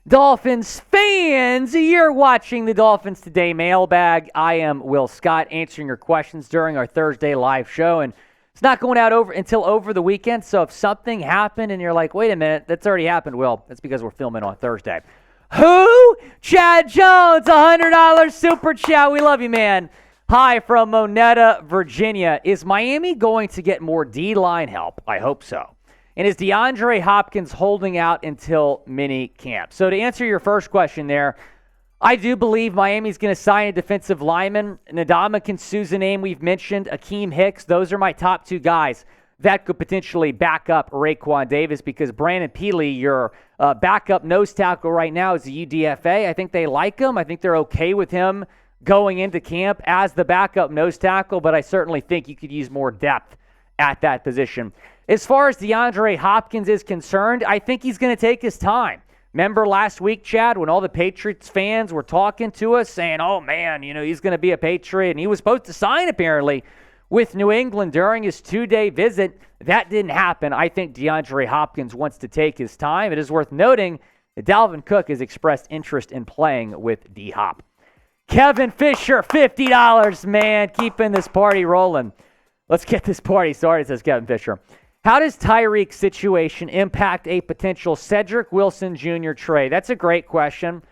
Dolphins fans, you're watching the Dolphins Today mailbag. I am Will Scott, answering your questions during our Thursday live show, and it's not going out until over the weekend, so if something happened and you're like, wait a minute, that's already happened, Will, that's because we're filming on Thursday. Who? Chad Jones, $100 super chat. We love you, man. Hi from Monetta, Virginia. Is Miami going to get more D-line help? I hope so. And is DeAndre Hopkins holding out until mini camp? So to answer your first question there, I do believe Miami's going to sign a defensive lineman. Ndamukong Suh's a name we've mentioned. Akeem Hicks. Those are my top two guys that could potentially back up Raekwon Davis, because Brandon Peely, your backup nose tackle right now, is a UDFA. I think they like him. I think they're okay with him going into camp as the backup nose tackle, but I certainly think you could use more depth at that position. As far as DeAndre Hopkins is concerned, I think he's going to take his time. Remember last week, Chad, when all the Patriots fans were talking to us saying, oh, man, he's going to be a Patriot, and he was supposed to sign, apparently, with New England during his 2-day visit. That didn't happen. I think DeAndre Hopkins wants to take his time. It is worth noting that Dalvin Cook has expressed interest in playing with D-Hop. Kevin Fisher, $50, man, keeping this party rolling. Let's get this party started, says Kevin Fisher. How does Tyreek's situation impact a potential Ced Wilson Jr. trade? That's a great question.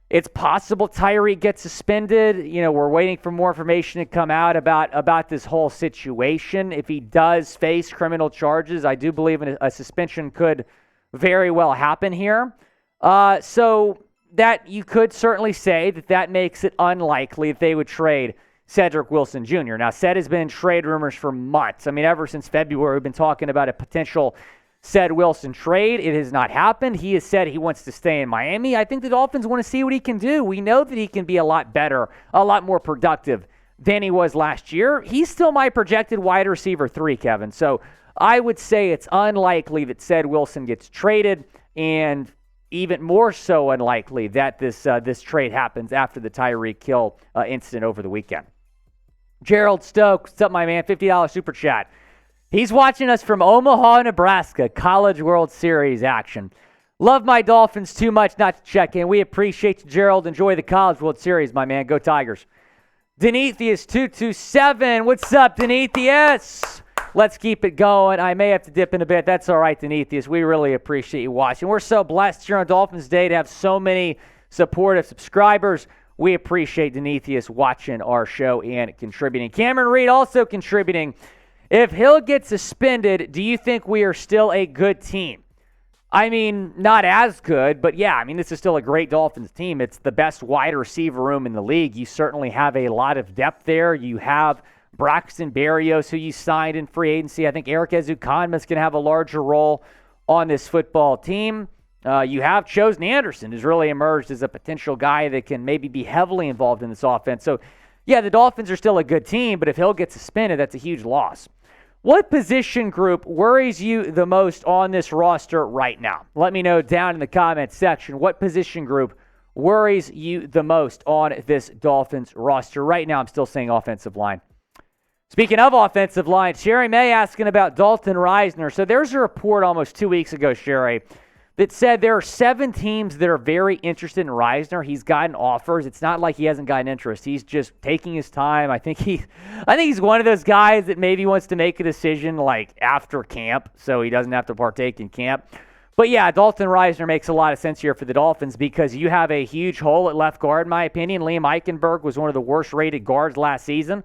It's possible Tyreek gets suspended. We're waiting for more information to come out about this whole situation. If he does face criminal charges, I do believe a suspension could very well happen here. So that you could certainly say that makes it unlikely that they would trade Ced Wilson Jr. Now, Ced has been in trade rumors for months. I mean, ever since February, we've been talking about a potential Ced Wilson trade. It has not happened. He has said he wants to stay in Miami. I think the Dolphins want to see what he can do. We know that he can be a lot better, a lot more productive than he was last year. He's still my projected wide receiver 3, Kevin. So I would say it's unlikely that Ced Wilson gets traded, and even more so unlikely that this trade happens after the Tyreek Hill incident over the weekend. Gerald Stokes, what's up, my man? $50 super chat. He's watching us from Omaha, Nebraska, College World Series action. Love my Dolphins too much not to check in. We appreciate you, Gerald. Enjoy the College World Series, my man. Go Tigers. Denetheus227, what's up, Denetheus? Let's keep it going. I may have to dip in a bit. That's all right, Denetheus. We really appreciate you watching. We're so blessed here on Dolphins Day to have so many supportive subscribers. We appreciate Denetheus watching our show and contributing. Cameron Reed also contributing. If Hill gets suspended, do you think we are still a good team? I mean, not as good, but yeah, this is still a great Dolphins team. It's the best wide receiver room in the league. You certainly have a lot of depth there. You have Braxton Berrios, who you signed in free agency. I think Eric Ezukanma is going to have a larger role on this football team. You have Chosen Anderson, who's really emerged as a potential guy that can maybe be heavily involved in this offense. So, yeah, the Dolphins are still a good team, but if Hill gets suspended, that's a huge loss. What position group worries you the most on this roster right now? Let me know down in the comments section. What position group worries you the most on this Dolphins roster? Right now, I'm still saying offensive line. Speaking of offensive line, Sherry May asking about Dalton Risner. So there's a report almost 2 weeks ago, Sherry, that said there are 7 teams that are very interested in Risner. He's gotten offers. It's not like he hasn't gotten interest. He's just taking his time. I think he's one of those guys that maybe wants to make a decision like after camp, so he doesn't have to partake in camp. But yeah, Dalton Risner makes a lot of sense here for the Dolphins because you have a huge hole at left guard, in my opinion. Liam Eichenberg was one of the worst-rated guards last season.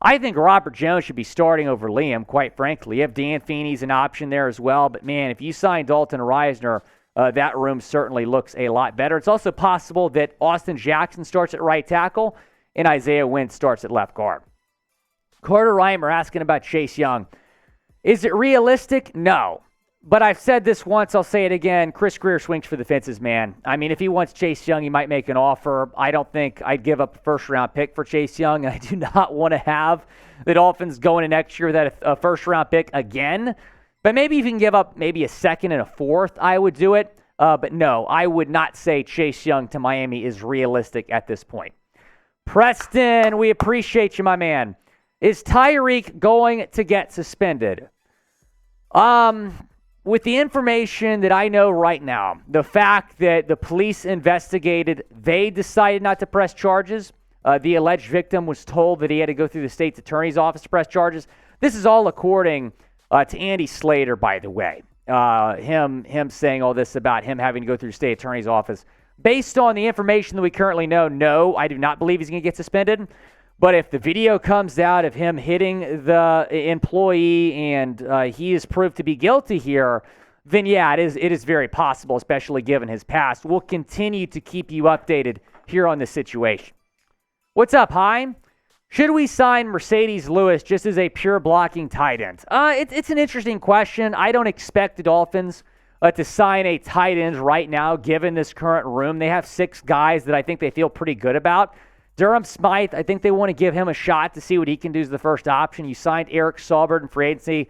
I think Robert Jones should be starting over Liam, quite frankly. You have Dan Feeney's an option there as well. But, man, if you sign Dalton Risner, that room certainly looks a lot better. It's also possible that Austin Jackson starts at right tackle and Isaiah Wynn starts at left guard. Carter Reimer asking about Chase Young. Is it realistic? No. But I've said this once, I'll say it again. Chris Greer swings for the fences, man. If he wants Chase Young, he might make an offer. I don't think I'd give up a first-round pick for Chase Young. I do not want to have the Dolphins going to next year with a first-round pick again. But maybe if you can give up maybe a second and a fourth, I would do it. But no, I would not say Chase Young to Miami is realistic at this point. Preston, we appreciate you, my man. Is Tyreek going to get suspended? with the information that I know right now, the fact that the police investigated, they decided not to press charges. The alleged victim was told that he had to go through the state's attorney's office to press charges. This is all according to Andy Slater, by the way. Him saying all this about him having to go through the state attorney's office. Based on the information that we currently know, no, I do not believe he's going to get suspended. But if the video comes out of him hitting the employee and he is proved to be guilty here, then yeah, it is very possible, especially given his past. We'll continue to keep you updated here on this situation. What's up, Hein? Should we sign Mercedes Lewis just as a pure blocking tight end? It's an interesting question. I don't expect the Dolphins to sign a tight end right now, given this current room. They have 6 guys that I think they feel pretty good about. Durham Smythe, I think they want to give him a shot to see what he can do as the first option. You signed Eric Saubert in free agency.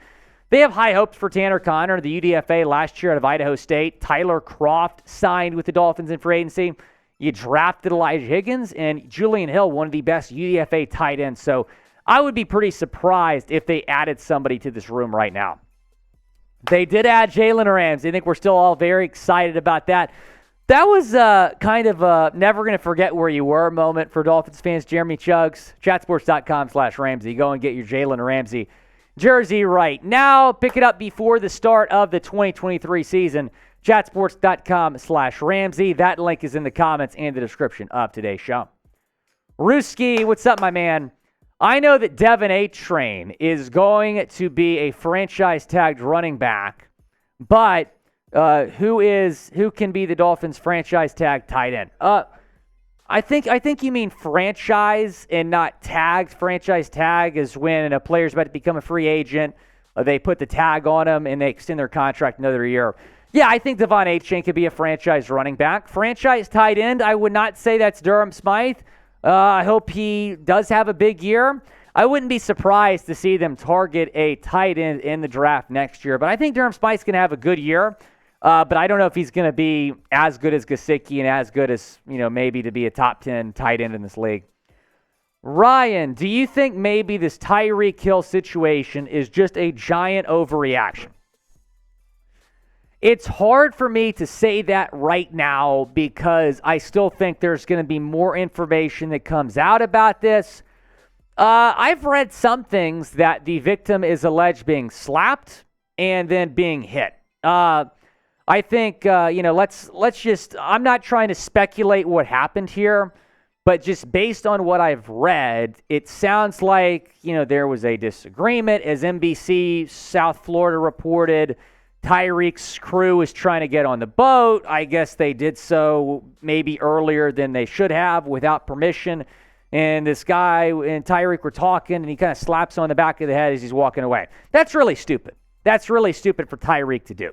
They have high hopes for Tanner Conner, the UDFA last year out of Idaho State. Tyler Croft signed with the Dolphins in free agency. You drafted Elijah Higgins and Julian Hill, one of the best UDFA tight ends. So I would be pretty surprised if they added somebody to this room right now. They did add Jalen Ramsey. I think we're still all very excited about that. That was kind of a never going to forget where you were moment for Dolphins fans. Jeremy Chuggs, chatsports.com/Ramsey. Go and get your Jalen Ramsey jersey right now. Pick it up before the start of the 2023 season. Chatsports.com/Ramsey. That link is in the comments and the description of today's show. Ruski, what's up, my man? I know that Devin A-Train is going to be a franchise-tagged running back, but who can be the Dolphins' franchise-tagged tight end? I think you mean franchise and not tagged. Franchise tag is when a player's about to become a free agent. They put the tag on him and they extend their contract another year. Yeah, I think Devon A-Chain could be a franchise running back. Franchise tight end, I would not say that's Durham Smythe. I hope he does have a big year. I wouldn't be surprised to see them target a tight end in the draft next year. But I think Durham Smythe's going to have a good year. But I don't know if he's going to be as good as Gesicki and as good as, maybe to be a top 10 tight end in this league. Ryan, do you think maybe this Tyreek Hill situation is just a giant overreaction? It's hard for me to say that right now because I still think there's going to be more information that comes out about this. I've read some things that the victim is alleged being slapped and then being hit. I think, let's just, I'm not trying to speculate what happened here, but just based on what I've read, it sounds like, there was a disagreement. As NBC South Florida reported, Tyreek's crew was trying to get on the boat. I guess they did so maybe earlier than they should have without permission. And this guy and Tyreek were talking, and he kind of slaps on the back of the head as he's walking away. That's really stupid. That's really stupid for Tyreek to do.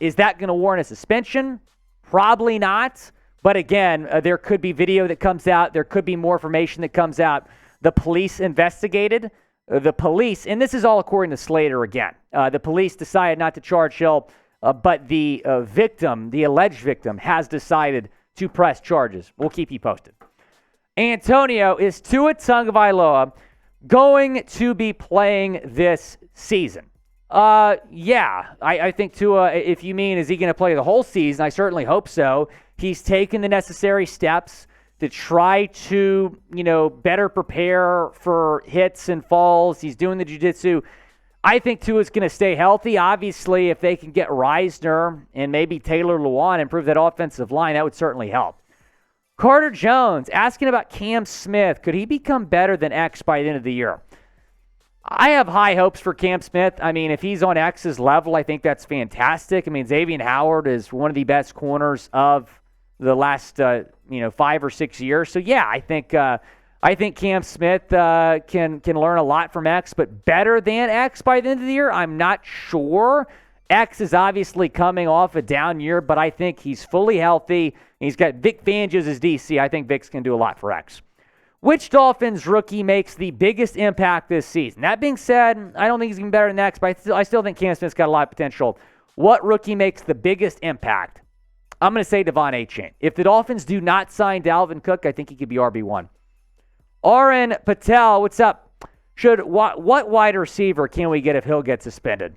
Is that going to warrant a suspension? Probably not. But again, there could be video that comes out. There could be more information that comes out. The police investigated. The police, and this is all according to Slater again, the police decided not to charge Hill, but the victim, the alleged victim, has decided to press charges. We'll keep you posted. Antonio, is Tua Tagovailoa going to be playing this season? Yeah, I think Tua, if you mean is he going to play the whole season, I certainly hope so. He's taken the necessary steps to try to, better prepare for hits and falls. He's doing the jiu-jitsu. I think Tua's going to stay healthy. Obviously, if they can get Risner and maybe Taylor Lewan and improve that offensive line, that would certainly help. Carter Jones asking about Cam Smith. Could he become better than X by the end of the year? I have high hopes for Cam Smith. I mean, if he's on X's level, I think that's fantastic. I mean, Xavier Howard is one of the best corners of the last 5 or 6 years. So yeah, I think Cam Smith can learn a lot from X, but better than X by the end of the year, I'm not sure. X is obviously coming off a down year, but I think he's fully healthy. He's got Vic Fangio as his DC. I think Vic's can do a lot for X. Which Dolphins rookie makes the biggest impact this season? That being said, I don't think he's going to be better than X, but I still think Cam Smith's got a lot of potential. What rookie makes the biggest impact? I'm going to say Devon A-Chain. If the Dolphins do not sign Dalvin Cook, I think he could be RB1. Oren Patel, what's up? What wide receiver can we get if Hill gets suspended?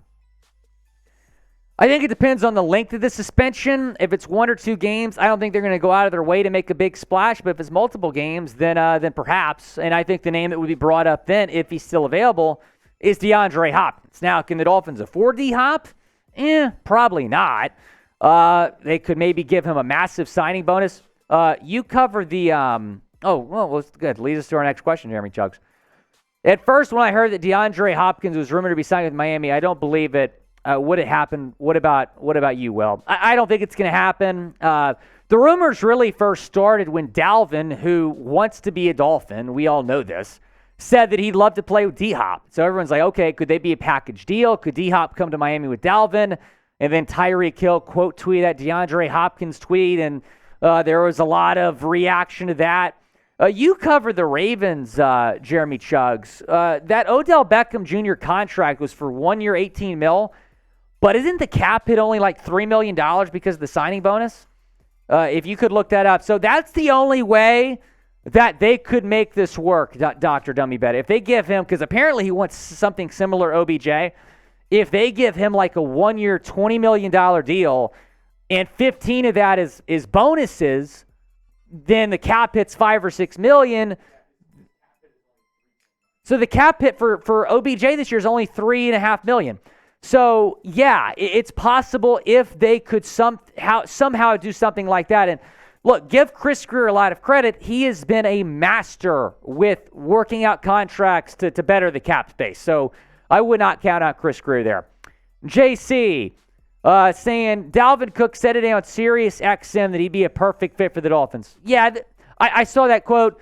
I think it depends on the length of the suspension. If it's 1 or 2 games, I don't think they're going to go out of their way to make a big splash. But if it's multiple games, then perhaps. And I think the name that would be brought up then, if he's still available, is DeAndre Hopkins. Now, can the Dolphins afford D-Hop? Probably not. They could maybe give him a massive signing bonus. You cover the good. Leads us to our next question, Jeremy Chugs. At first, when I heard that DeAndre Hopkins was rumored to be signed with Miami, I don't believe it. Would it happen? What about you, Will? I don't think it's going to happen. The rumors really first started when Dalvin, who wants to be a Dolphin, we all know this, said that he'd love to play with D-Hop. So everyone's like, okay, could they be a package deal? Could D-Hop come to Miami with Dalvin? And then Tyreek Hill quote tweeted that DeAndre Hopkins tweet, and there was a lot of reaction to that. You cover the Ravens, Jeremy Chugs. That Odell Beckham Jr. contract was for 1 year, $18 million. But isn't the cap hit only like $3 million because of the signing bonus? If you could look that up. So that's the only way that they could make this work, Dr. Dummy Bet. If they give him, because apparently he wants something similar OBJ, if they give him like a 1 year, $20 million deal, and 15 of that is bonuses, then the cap hits $5 or $6 million. So the cap hit for OBJ this year is only $3.5 million. So, yeah, it's possible if they could somehow do something like that. And, look, give Chris Grier a lot of credit. He has been a master with working out contracts to better the cap space. So I would not count out Chris Grier there. JC saying, Dalvin Cook said today on Sirius XM that he'd be a perfect fit for the Dolphins. Yeah, I saw that quote.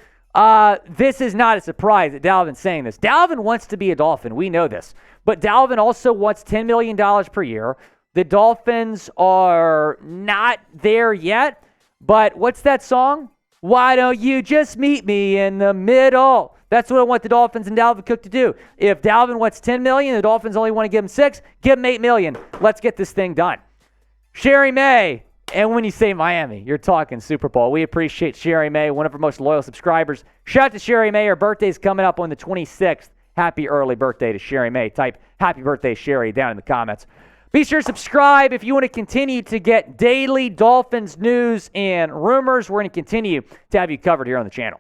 This is not a surprise that Dalvin's saying this. Dalvin wants to be a Dolphin. We know this. But Dalvin also wants $10 million per year. The Dolphins are not there yet. But what's that song? Why don't you just meet me in the middle? That's what I want the Dolphins and Dalvin Cook to do. If Dalvin wants $10 million, the Dolphins only want to give him $6 million, give him $8 million. Let's get this thing done. Sherry May. And when you say Miami, you're talking Super Bowl. We appreciate Sherry May, one of our most loyal subscribers. Shout out to Sherry May. Her birthday's coming up on the 26th. Happy early birthday to Sherry May. Type happy birthday, Sherry, down in the comments. Be sure to subscribe if you want to continue to get daily Dolphins news and rumors. We're going to continue to have you covered here on the channel.